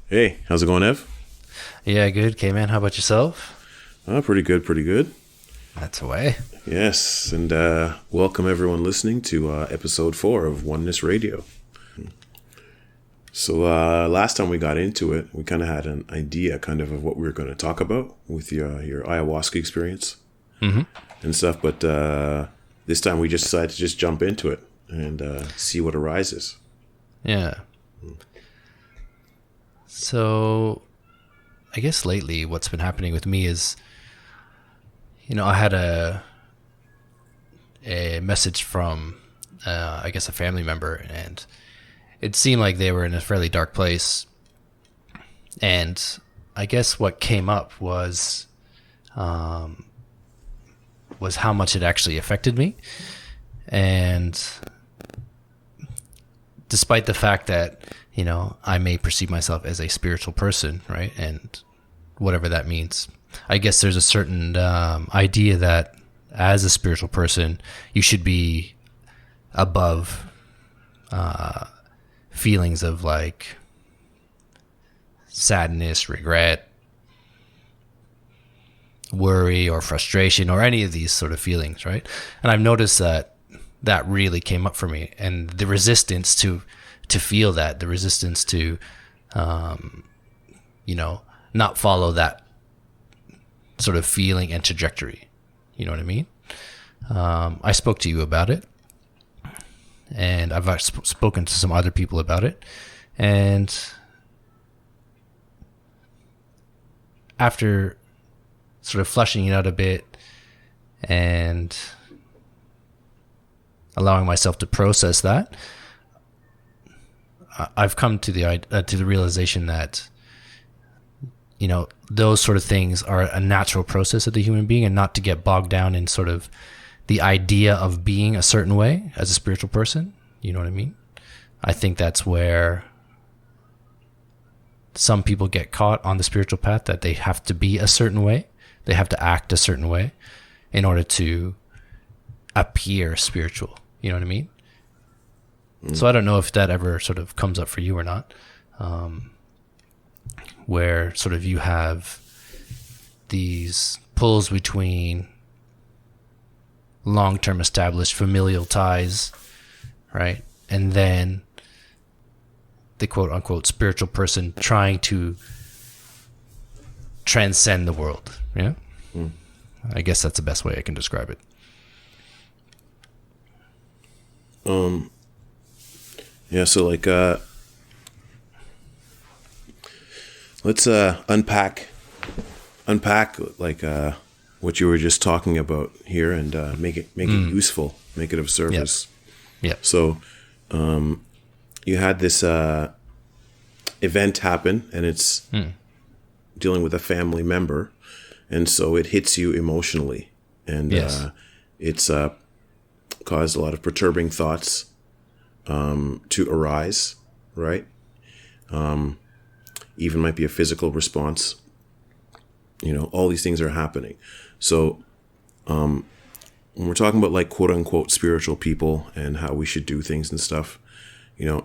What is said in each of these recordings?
Hey, how's it going, Ev? Yeah, good. Okay, man. How about yourself? Pretty good, pretty good. That's the way. Yes, and welcome everyone listening to episode 4 of Oneness Radio. So last time we got into it, we kind of had an idea of what we were going to talk about with your ayahuasca experience and stuff, but this time we just decided to just jump into it and see what arises. Yeah. So, I guess lately what's been happening with me is, I had a message from, I guess, a family member, and it seemed like they were in a fairly dark place. And I guess what came up was how much it actually affected me. And despite the fact that, I may perceive myself as a spiritual person, right? And whatever that means. I guess there's a certain idea that as a spiritual person, you should be above feelings of like sadness, regret, worry, or frustration, or any of these sort of feelings, right? And I've noticed that really came up for me, and the resistance to feel that, the resistance to, not follow that sort of feeling and trajectory. You know what I mean? I spoke to you about it, and I've spoken to some other people about it. And after sort of fleshing it out a bit and allowing myself to process that, I've come to the realization that, those sort of things are a natural process of the human being, and not to get bogged down in sort of the idea of being a certain way as a spiritual person. You know what I mean? I think that's where some people get caught on the spiritual path, that they have to be a certain way. They have to act a certain way in order to appear spiritual. You know what I mean? So I don't know if that ever sort of comes up for you or not, where sort of you have these pulls between long-term established familial ties, right? And then the quote-unquote spiritual person trying to transcend the world, yeah? I guess that's the best way I can describe it. Yeah, so let's unpack like what you were just talking about here, and make it useful, make it of service. Yeah. So you had this event happen, and it's dealing with a family member, and so it hits you emotionally, and Yes. it's caused a lot of perturbing thoughts to arise, right? Even might be a physical response. All these things are happening. So when we're talking about like quote unquote spiritual people and how we should do things and stuff, I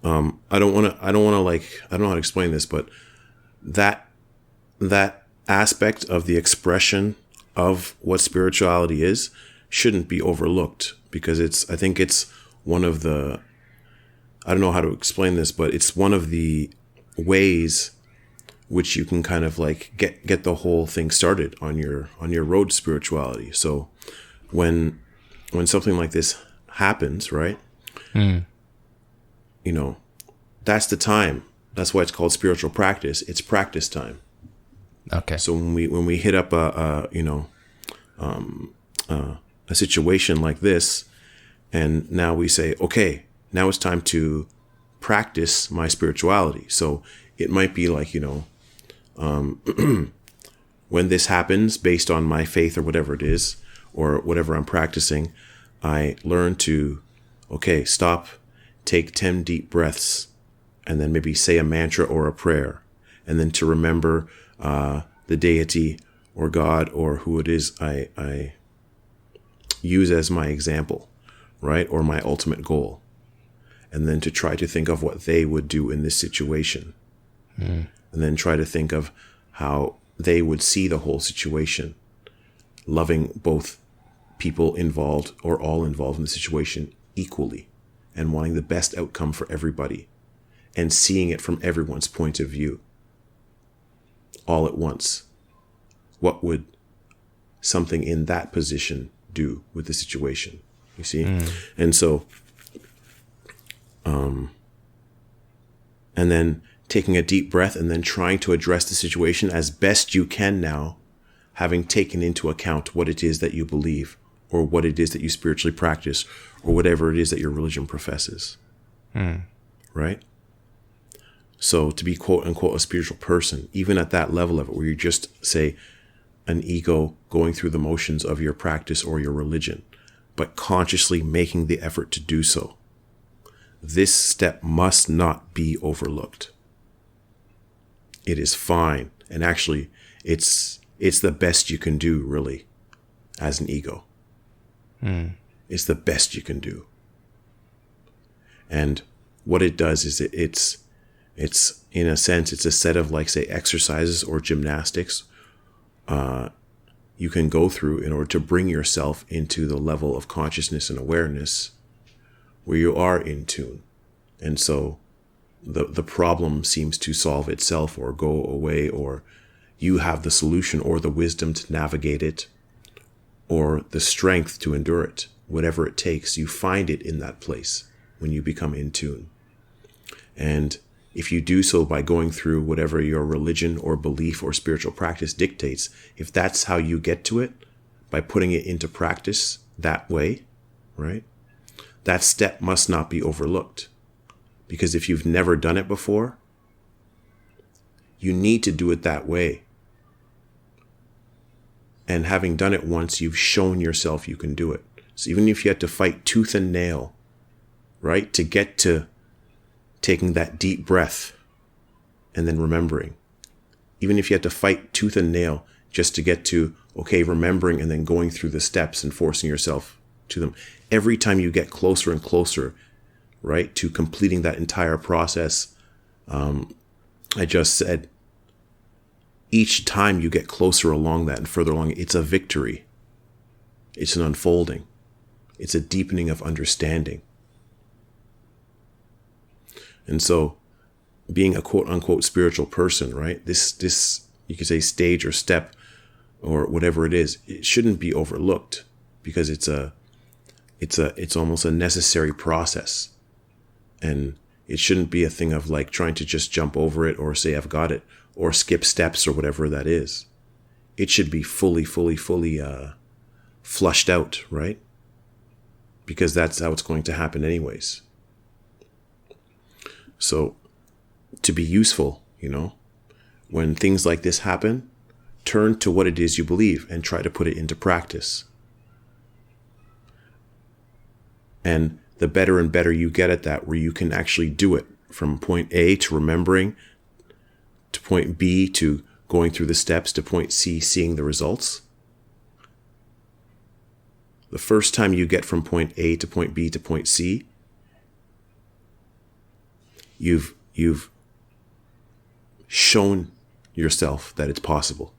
don't know how to explain this, but that aspect of the expression of what spirituality is shouldn't be overlooked, because I think it's one of the, I don't know how to explain this, but it's one of the ways which you can kind of like get the whole thing started on your road to spirituality. So when something like this happens, right? That's the time. That's why it's called spiritual practice. It's practice time. Okay. So when we hit up a situation like this, and now we say, okay, now it's time to practice my spirituality. So it might be like, when this happens, based on my faith or whatever it is, or whatever I'm practicing, I learn to, okay, stop, take 10 deep breaths, and then maybe say a mantra or a prayer, and then to remember the deity or God or who it is I use as my example, right? Or my ultimate goal. And then to try to think of what they would do in this situation. And then try to think of how they would see the whole situation, loving both people involved or all involved in the situation equally, and wanting the best outcome for everybody, and seeing it from everyone's point of view all at once. What would something in that position do with the situation? You see? And so, and then taking a deep breath and then trying to address the situation as best you can now, having taken into account what it is that you believe, or what it is that you spiritually practice, or whatever it is that your religion professes. Right? So to be quote unquote a spiritual person, even at that level of it, where you just say an ego going through the motions of your practice or your religion, but consciously making the effort to do so, this step must not be overlooked. It is fine. And actually, it's the best you can do, really, as an ego. It's the best you can do. And what it does is it's in a sense, it's a set of, like, say, exercises or gymnastics you can go through in order to bring yourself into the level of consciousness and awareness where you are in tune. And so the problem seems to solve itself or go away, or you have the solution or the wisdom to navigate it, or the strength to endure it. Whatever it takes, you find it in that place when you become in tune. And if you do so by going through whatever your religion or belief or spiritual practice dictates, if that's how you get to it, by putting it into practice that way, right? That step must not be overlooked. Because if you've never done it before, you need to do it that way. And having done it once, you've shown yourself you can do it. So even if you had to fight tooth and nail, right, to get to taking that deep breath and then remembering, even if you had to fight tooth and nail just to get to, okay, remembering and then going through the steps and forcing yourself to them, every time you get closer and closer, right, to completing that entire process, I just said, each time you get closer along that and further along, it's a victory. It's an unfolding. It's a deepening of understanding. And so being a quote unquote spiritual person, right, this you could say stage or step or whatever it is, it shouldn't be overlooked, because it's almost a necessary process. And it shouldn't be a thing of like trying to just jump over it or say, I've got it, or skip steps or whatever that is. It should be fully flushed out, right? Because that's how it's going to happen anyways. So to be useful, when things like this happen, turn to what it is you believe and try to put it into practice. And the better and better you get at that, where you can actually do it from point A to remembering, to point B to going through the steps, to point C, seeing the results. The first time you get from point A to point B to point C, you've shown yourself that it's possible.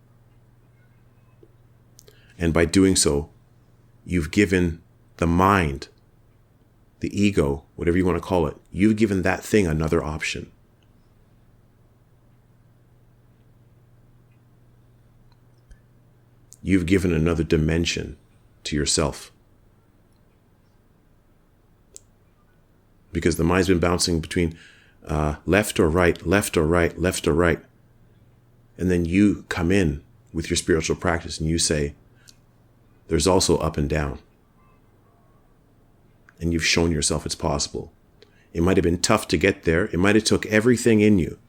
And by doing so, you've given the mind, the ego, whatever you want to call it, you've given that thing another option. You've given another dimension to yourself. Because the mind's been bouncing between left or right, left or right, left or right. And then you come in with your spiritual practice and you say, there's also up and down. And you've shown yourself it's possible. It might have been tough to get there. It might have took everything in you.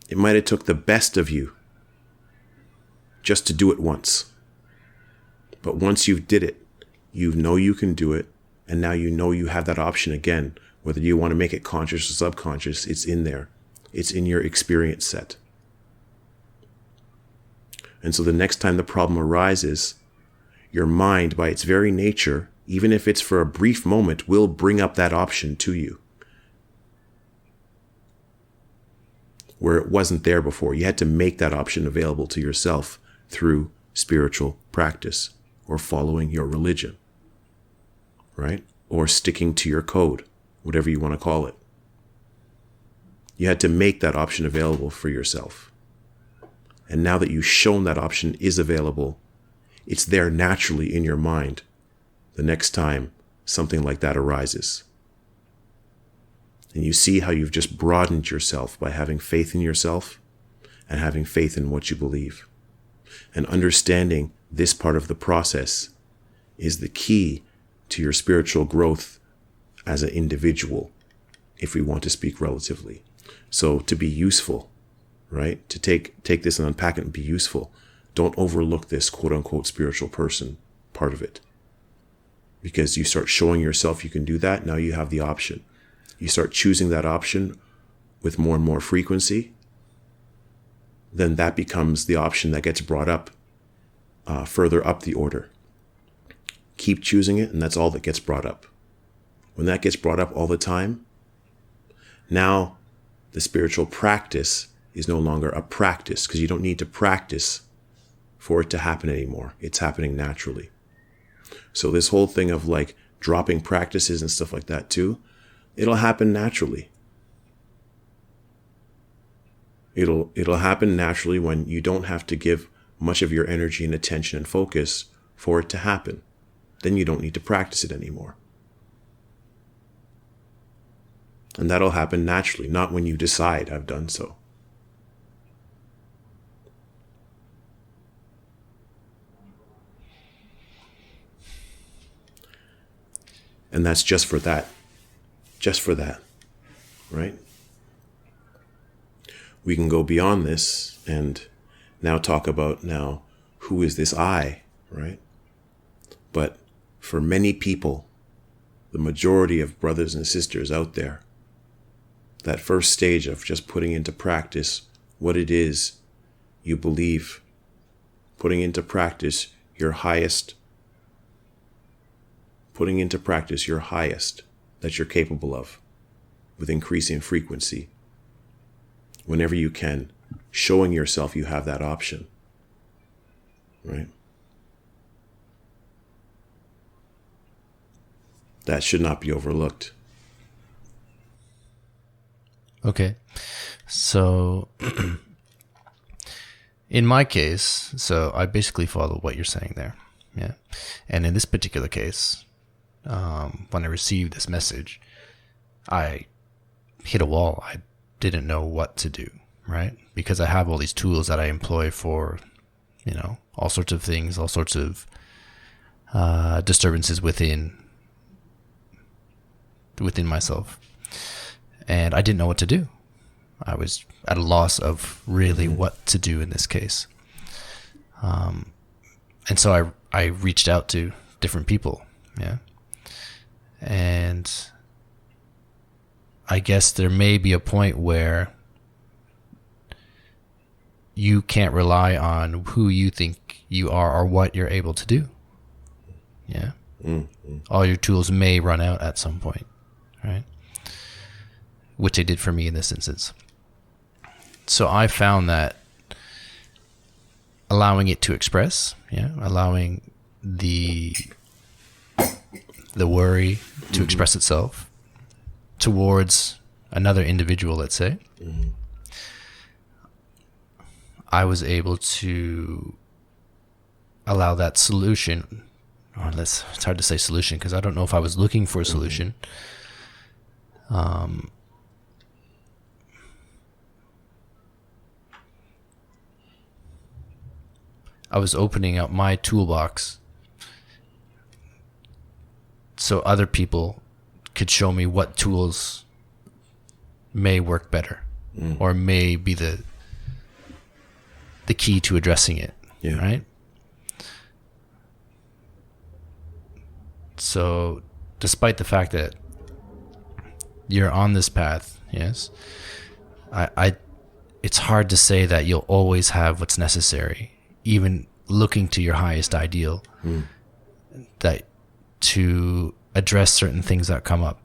It might have took the best of you just to do it once. But once you did it, you know you can do it. And now you know you have that option again. Whether you want to make it conscious or subconscious, it's in there. It's in your experience set. And so the next time the problem arises, your mind, by its very nature, even if it's for a brief moment, will bring up that option to you. where it wasn't there before. You had to make that option available to yourself through spiritual practice or following your religion, right? Or sticking to your code, whatever you want to call it. You had to make that option available for yourself. And now that you've shown that option is available, it's there naturally in your mind the next time something like that arises. And you see how you've just broadened yourself by having faith in yourself and having faith in what you believe. And understanding this part of the process is the key to your spiritual growth as an individual, if we want to speak relatively. So to be useful, right? To take this and unpack it and be useful. Don't overlook this quote unquote spiritual person part of it. Because you start showing yourself you can do that, now you have the option. You start choosing that option with more and more frequency, then that becomes the option that gets brought up further up the order. Keep choosing it, and that's all that gets brought up. When that gets brought up all the time, now the spiritual practice is no longer a practice, because you don't need to practice for it to happen anymore. It's happening naturally. So this whole thing of like dropping practices and stuff like that too, it'll happen naturally. It'll happen naturally when you don't have to give much of your energy and attention and focus for it to happen. Then you don't need to practice it anymore. And that'll happen naturally, not when you decide I've done so. And that's just for that. Just for that, right? We can go beyond this and now talk about who is this I, right? But for many people, the majority of brothers and sisters out there, that first stage of just putting into practice what it is you believe, putting into practice your highest that you're capable of with increasing frequency. Whenever you can, showing yourself you have that option, right? That should not be overlooked. Okay. So in my case, so I basically follow what you're saying there. Yeah. And in this particular case, when I received this message, I hit a wall. I didn't know what to do, right? Because I have all these tools that I employ for, all sorts of things, all sorts of disturbances within myself. And I didn't know what to do. I was at a loss of really what to do in this case. And so I reached out to different people, yeah. And I guess there may be a point where you can't rely on who you think you are or what you're able to do. Yeah. Mm-hmm. All your tools may run out at some point, right? Which they did for me in this instance. So I found that allowing it to express, allowing the worry to express itself towards another individual, let's say, I was able to allow that solution, or it's hard to say solution because I don't know if I was looking for a solution. I was opening up my toolbox so other people could show me what tools may work better or may be the key to addressing it, right? So despite the fact that you're on this path, yes, it's hard to say that you'll always have what's necessary, even looking to your highest ideal, that to address certain things that come up,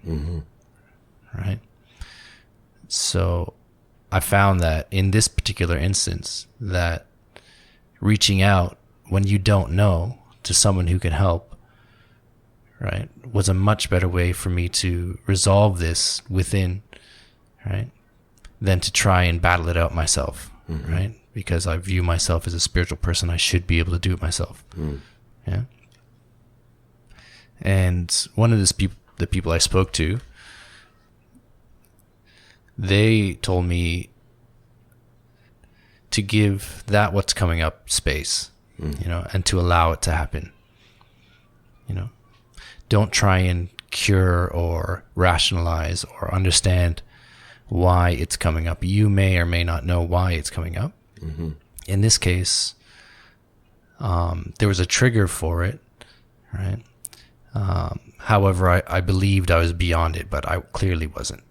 right? So I found that in this particular instance, that reaching out when you don't know to someone who can help, right, was a much better way for me to resolve this within, right, than to try and battle it out myself, right? Because I view myself as a spiritual person, I should be able to do it myself. Yeah. And one of the people I spoke to, they told me to give that what's coming up space, and to allow it to happen. Don't try and cure or rationalize or understand why it's coming up. You may or may not know why it's coming up. In this case, there was a trigger for it, right? However, I believed I was beyond it, but I clearly wasn't.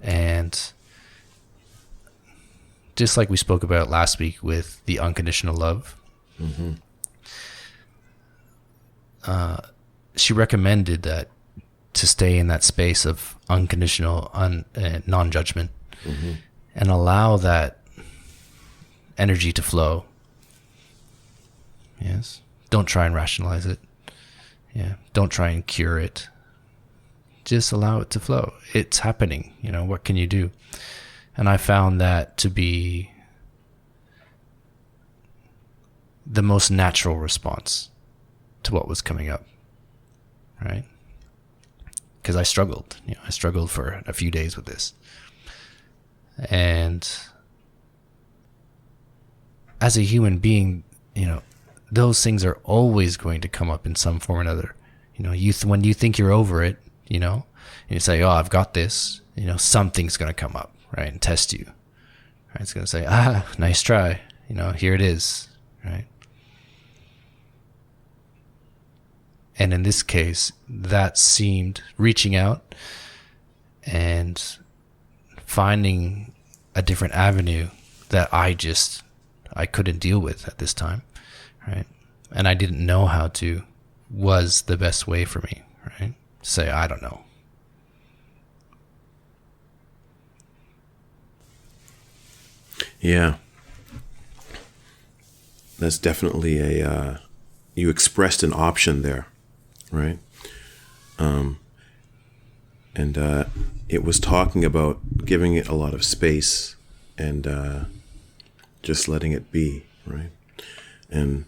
And just like we spoke about last week with the unconditional love, she recommended that to stay in that space of unconditional non-judgment, and allow that energy to flow. Yes. Don't try and rationalize it. Yeah. Don't try and cure it. Just allow it to flow. It's happening. What can you do? And I found that to be the most natural response to what was coming up, right? Because I struggled. I struggled for a few days with this. And as a human being, those things are always going to come up in some form or another. When you think you're over it, and you say, "Oh, I've got this," something's going to come up, right, and test you. Right? It's going to say, nice try. Here it is, right? And in this case, that seemed reaching out and finding a different avenue that I couldn't deal with at this time, right? And I didn't know how to, was the best way for me, right? Say, I don't know. Yeah. That's definitely you expressed an option there, right? And it was talking about giving it a lot of space and just letting it be, right? And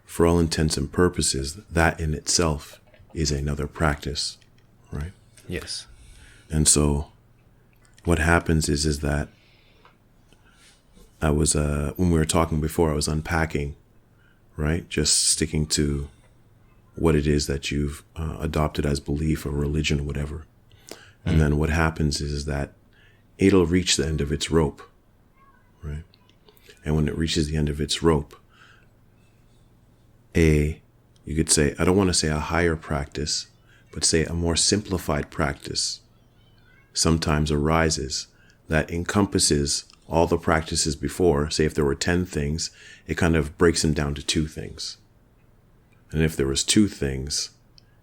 for all intents and purposes, that in itself is another practice, right? Yes. And so what happens is that I was, when we were talking before, I was unpacking, right? Just sticking to what it is that you've adopted as belief or religion, whatever. And then what happens is that it'll reach the end of its rope, right? And when it reaches the end of its rope, you could say, I don't want to say a higher practice, but say a more simplified practice sometimes arises that encompasses all the practices before. Say if there were 10 things, it kind of breaks them down to 2 things. And if there was 2 things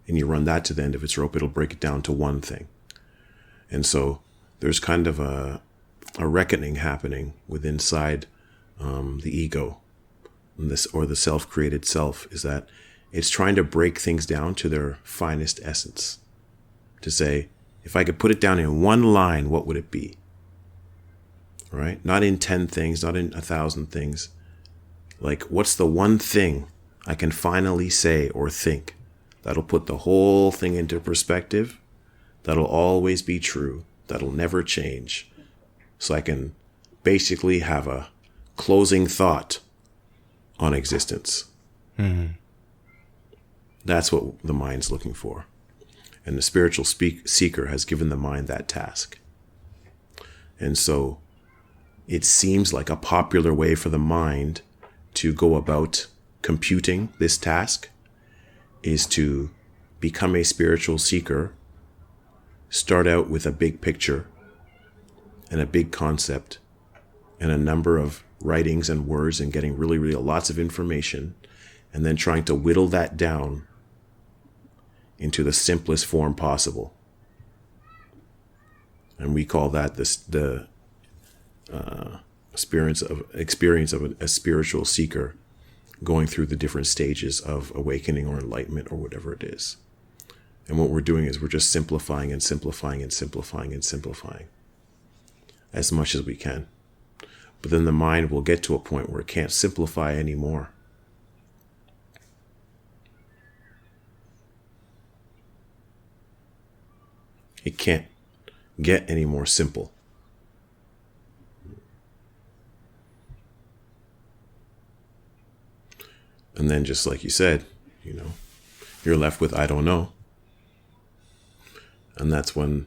and you run that to the end of its rope, it'll break it down to 1 thing. And so there's kind of a reckoning happening within inside the ego, or the self-created self, is that it's trying to break things down to their finest essence. To say, if I could put it down in 1 line, what would it be? Right? Not in 10 things, not in 1,000 things. Like, what's the one thing I can finally say or think that'll put the whole thing into perspective, that'll always be true, that'll never change, so I can basically have a closing thought on existence. That's what the mind's looking for. And the spiritual seeker has given the mind that task. And so it seems like a popular way for the mind to go about computing this task is to become a spiritual seeker, start out with a big picture and a big concept and a number of writings and words and getting really, really lots of information, and then trying to whittle that down into the simplest form possible. And we call that the experience of a spiritual seeker going through the different stages of awakening or enlightenment or whatever it is. And what we're doing is we're just simplifying and simplifying and simplifying and simplifying as much as we can. But then the mind will get to a point where it can't simplify anymore. It can't get any more simple. And then just like you said, you're left with, I don't know. And that's when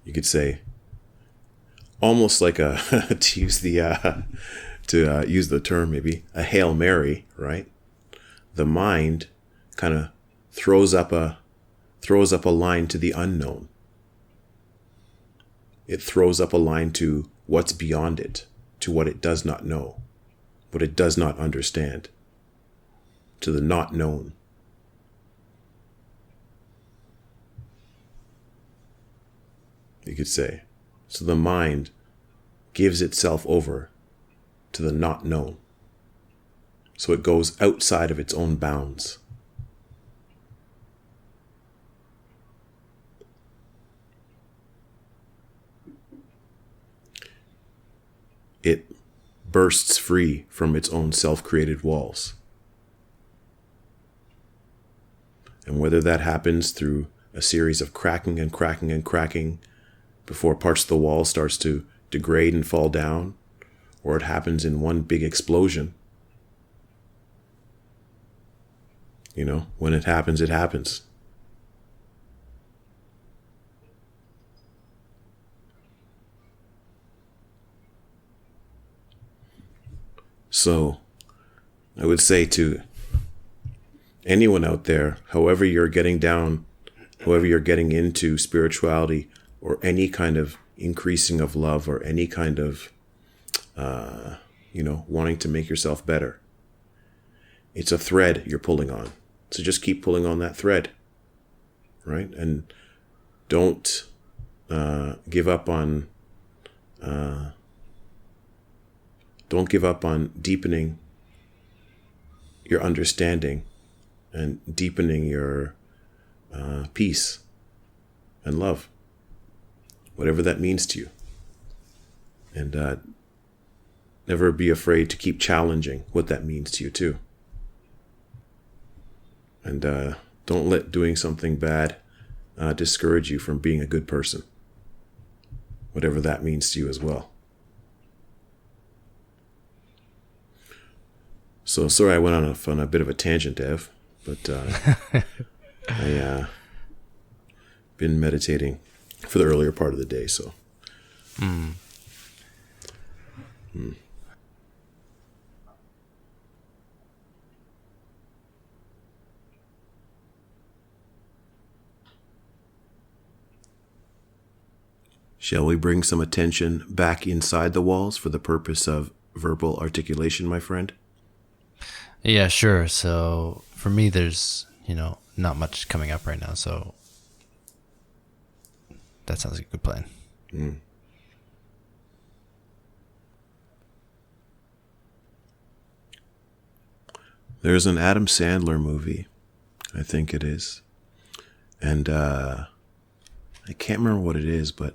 you could say, almost like to use the term maybe, a Hail Mary, right? The mind kind of throws up a line to the unknown. It throws up a line to what's beyond it, to what it does not know, what it does not understand, to the not known. You could say. So the mind gives itself over to the not known. So it goes outside of its own bounds. It bursts free from its own self-created walls. And whether that happens through a series of cracking and cracking and cracking before parts of the wall starts to degrade and fall down, or it happens in one big explosion. When it happens, it happens. So, I would say to anyone out there, however you're getting into spirituality, or any kind of increasing of love, or any kind of, wanting to make yourself better. It's a thread you're pulling on. So just keep pulling on that thread, right? And don't give up on deepening your understanding and deepening your peace and love, whatever that means to you. And never be afraid to keep challenging what that means to you too. And don't let doing something bad discourage you from being a good person, whatever that means to you as well. So sorry I went on a bit of a tangent, Ev, but I been meditating for the earlier part of the day, so. Shall we bring some attention back inside the walls for the purpose of verbal articulation, my friend? Yeah, sure. So for me, there's, not much coming up right now. So that sounds like a good plan. There's an Adam Sandler movie, I think it is. And I can't remember what it is, but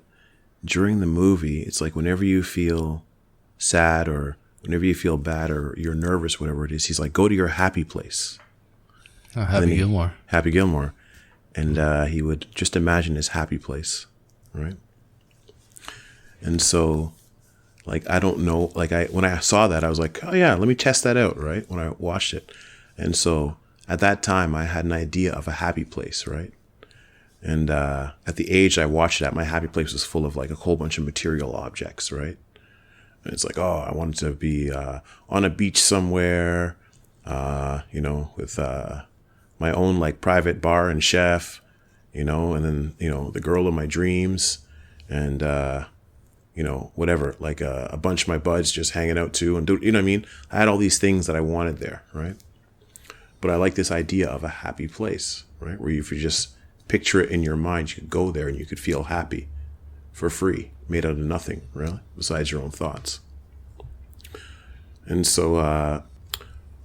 during the movie, it's like whenever you feel sad or whenever you feel bad or you're nervous, whatever it is, he's like, go to your happy place. Oh, Happy Gilmore. Happy Gilmore. And he would just imagine his happy place, right? And so, like, I don't know, like when I saw that, I was like, oh yeah, let me test that out, right? When I watched it. And so at that time, I had an idea of a happy place, right? And at the age I watched it at, my happy place was full of like a whole bunch of material objects, right? And it's like, oh, I wanted to be on a beach somewhere, with my own like private bar and chef, and then, the girl of my dreams and, whatever, like a bunch of my buds just hanging out too. And you know what I mean? I had all these things that I wanted there, right? But I like this idea of a happy place, right? Where if you just picture it in your mind, you could go there and you could feel happy, for free, made out of nothing, really, besides your own thoughts. And so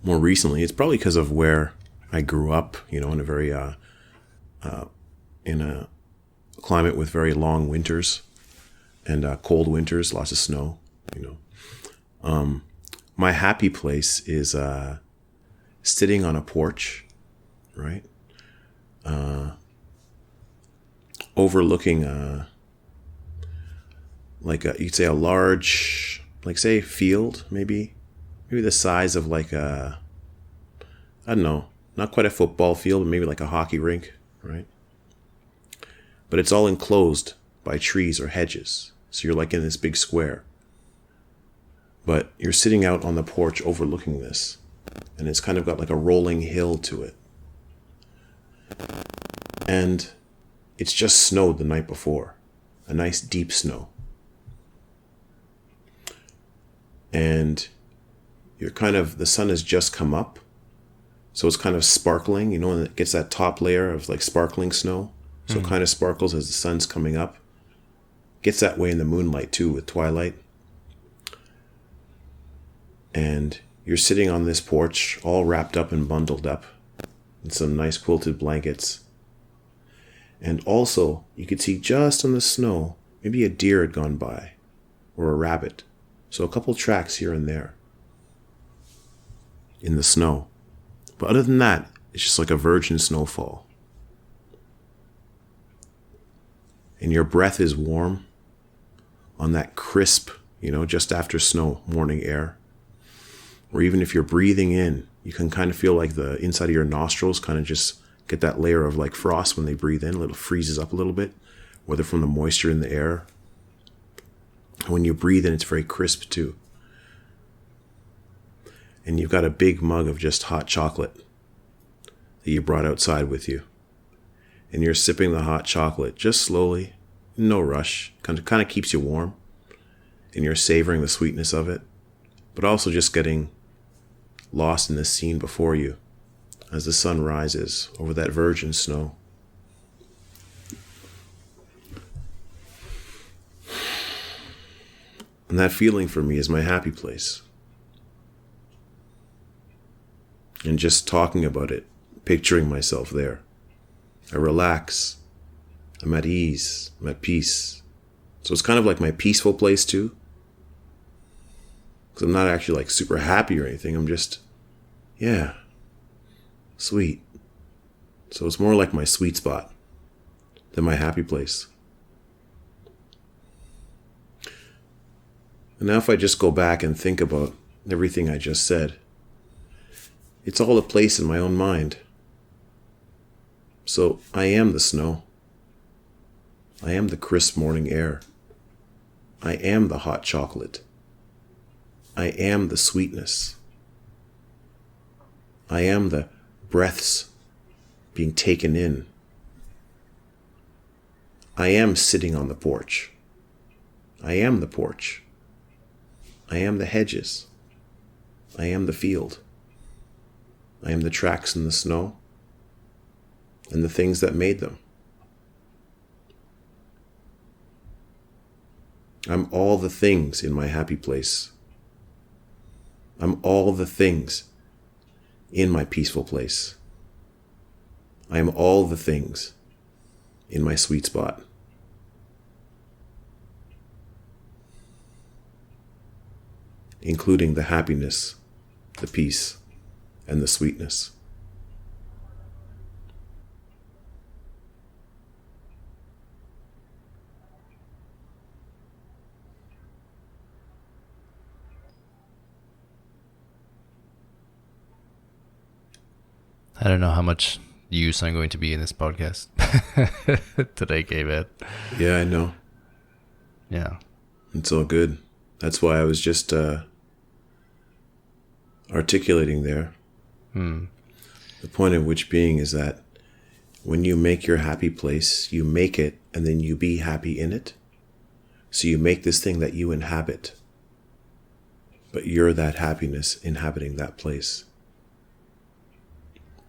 more recently, it's probably because of where I grew up, in a very in a climate with very long winters and cold winters, lots of snow. My happy place is sitting on a porch, right, overlooking you'd say a large, say field, maybe the size of I don't know, not quite a football field, but maybe like a hockey rink, right? But it's all enclosed by trees or hedges. So you're in this big square. But you're sitting out on the porch overlooking this. And it's kind of got a rolling hill to it. And it's just snowed the night before. A nice deep snow. And the sun has just come up. So it's kind of sparkling, and it gets that top layer of sparkling snow. So it kind of sparkles as the sun's coming up. Gets that way in the moonlight too, with twilight. And you're sitting on this porch, all wrapped up and bundled up in some nice quilted blankets. And also, you could see just on the snow, maybe a deer had gone by, or a rabbit. So a couple tracks here and there in the snow. But other than that, it's just like a virgin snowfall. And your breath is warm on that crisp, just after snow morning air. Or even if you're breathing in, you can kind of feel like the inside of your nostrils kind of just get that layer of frost when they breathe in. A little freezes up a little bit, whether from the moisture in the air. When you breathe in, it's very crisp too. And you've got a big mug of just hot chocolate that you brought outside with you. And you're sipping the hot chocolate just slowly, no rush, kind of keeps you warm. And you're savoring the sweetness of it, but also just getting lost in the scene before you as the sun rises over that virgin snow. And that feeling for me is my happy place. And just talking about it, picturing myself there, I relax. I'm at ease. I'm at peace. So it's kind of like my peaceful place too. Because I'm not actually super happy or anything. I'm just, sweet. So it's more like my sweet spot than my happy place. And now if I just go back and think about everything I just said, it's all a place in my own mind. So I am the snow. I am the crisp morning air. I am the hot chocolate. I am the sweetness. I am the breaths being taken in. I am sitting on the porch. I am the porch. I am the hedges. I am the field. I am the tracks in the snow and the things that made them. I'm all the things in my happy place. I'm all the things in my peaceful place. I am all the things in my sweet spot. Including the happiness, the peace, and the sweetness. I don't know how much use I'm going to be in this podcast today, Gabe. Yeah, I know. Yeah. It's all good. That's why I was just articulating there. The point of which being is that when you make your happy place, you make it and then you be happy in it. So you make this thing that you inhabit. But you're that happiness inhabiting that place.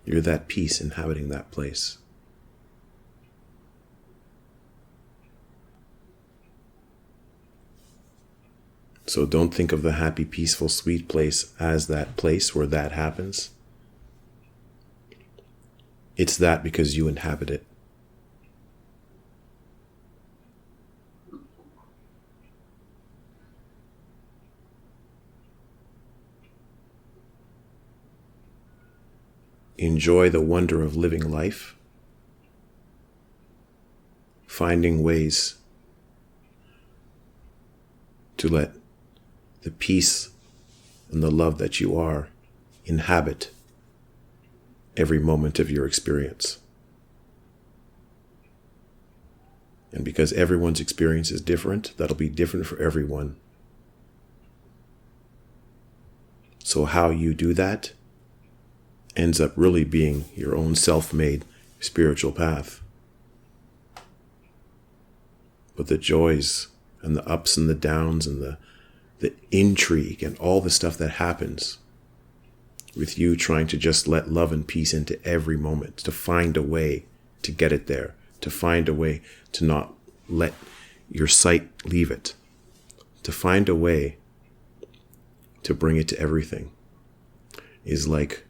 You're that peace inhabiting that place. So don't think of the happy, peaceful, sweet place as that place where that happens. It's that because you inhabit it. Enjoy the wonder of living life, finding ways to let the peace and the love that you are inhabit every moment of your experience. And because everyone's experience is different, that'll be different for everyone. So how you do that ends up really being your own self-made spiritual path. But the joys and the ups and the downs and the intrigue and all the stuff that happens with you trying to just let love and peace into every moment, to find a way to get it there, to find a way to not let your sight leave it, to find a way to bring it to everything, is like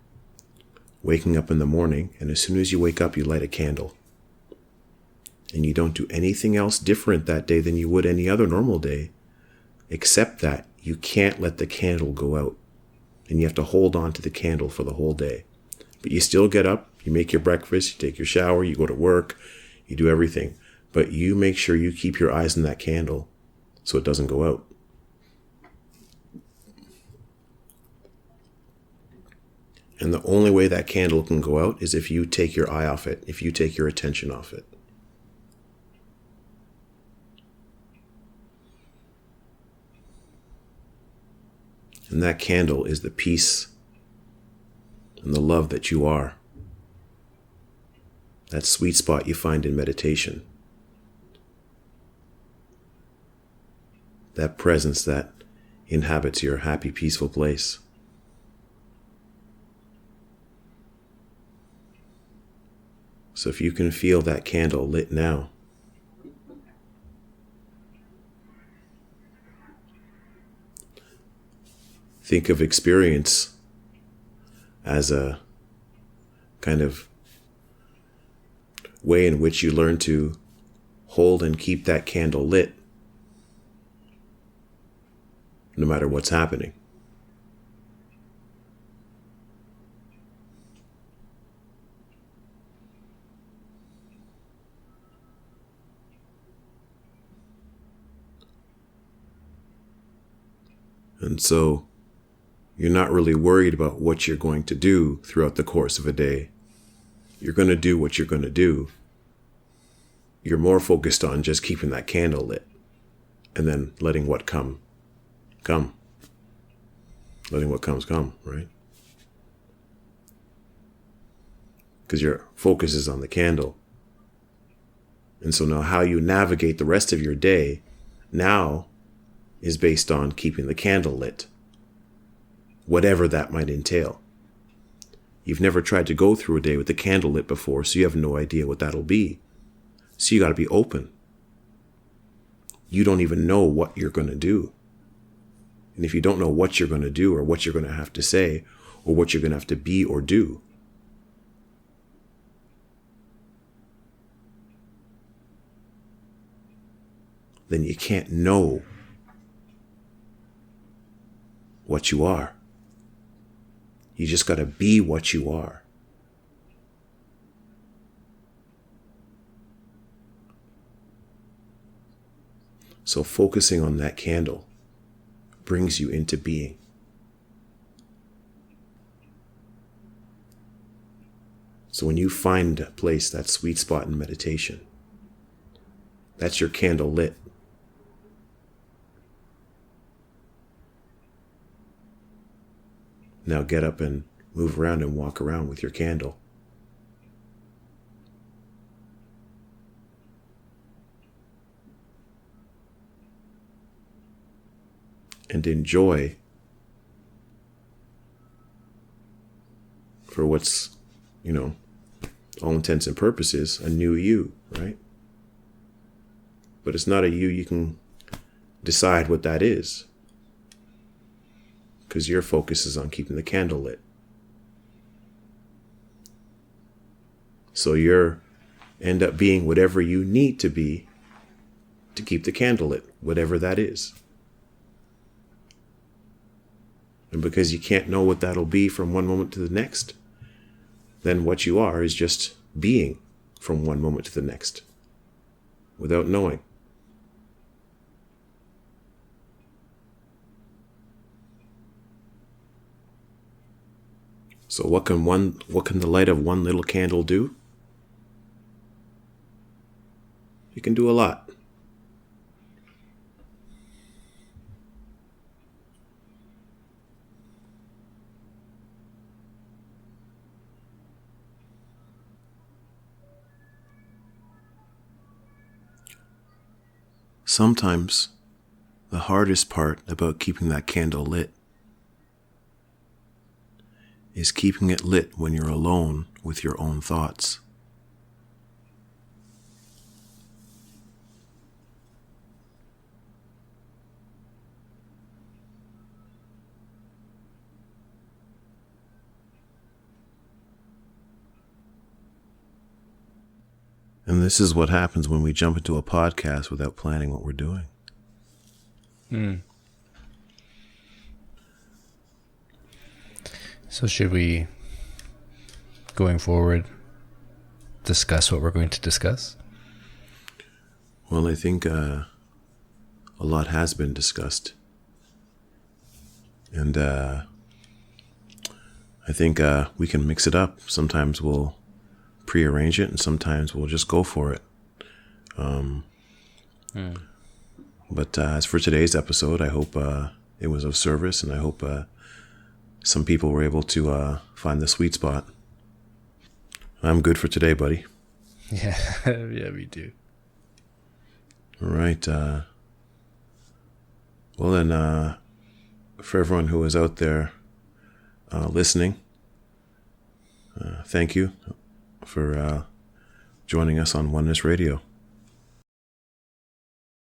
waking up in the morning, and as soon as you wake up, you light a candle. And you don't do anything else different that day than you would any other normal day, except that you can't let the candle go out. And you have to hold on to the candle for the whole day. But you still get up, you make your breakfast, you take your shower, you go to work, you do everything. But you make sure you keep your eyes on that candle so it doesn't go out. And the only way that candle can go out is if you take your eye off it, if you take your attention off it. And that candle is the peace and the love that you are. That sweet spot you find in meditation. That presence that inhabits your happy, peaceful place. So if you can feel that candle lit now, think of experience as a kind of way in which you learn to hold and keep that candle lit no matter what's happening. And so you're not really worried about what you're going to do throughout the course of a day. You're going to do what you're going to do. You're more focused on just keeping that candle lit and then letting what come. Letting what comes come, right? Because your focus is on the candle. And so now how you navigate the rest of your day now is based on keeping the candle lit, whatever that might entail. You've never tried to go through a day with the candle lit before, so you have no idea what that'll be. So you got to be open. You don't even know what you're going to do. And if you don't know what you're going to do or what you're going to have to say or what you're going to have to be or do, then you can't know what you are. You just got to be what you are. So focusing on that candle brings you into being. So when you find a place, that sweet spot in meditation, that's your candle lit. Now get up and move around and walk around with your candle. And enjoy for what's, all intents and purposes, a new you, right? But it's not a you can decide what that is. because your focus is on keeping the candle lit. So you're end up being whatever you need to be to keep the candle lit, whatever that is. And because you can't know what that'll be from one moment to the next, then what you are is just being from one moment to the next without knowing. So what can the light of one little candle do? It can do a lot. Sometimes the hardest part about keeping that candle lit is keeping it lit when you're alone with your own thoughts. And this is what happens when we jump into a podcast without planning what we're doing. So should we, going forward, discuss what we're going to discuss? Well, I think a lot has been discussed. And I think we can mix it up. Sometimes we'll prearrange it, and sometimes we'll just go for it. But as for today's episode, I hope it was of service, and I hope some people were able to find the sweet spot. I'm good for today, buddy. Yeah, yeah, we do. All right. Well, then, for everyone who is out there listening, thank you for joining us on Oneness Radio.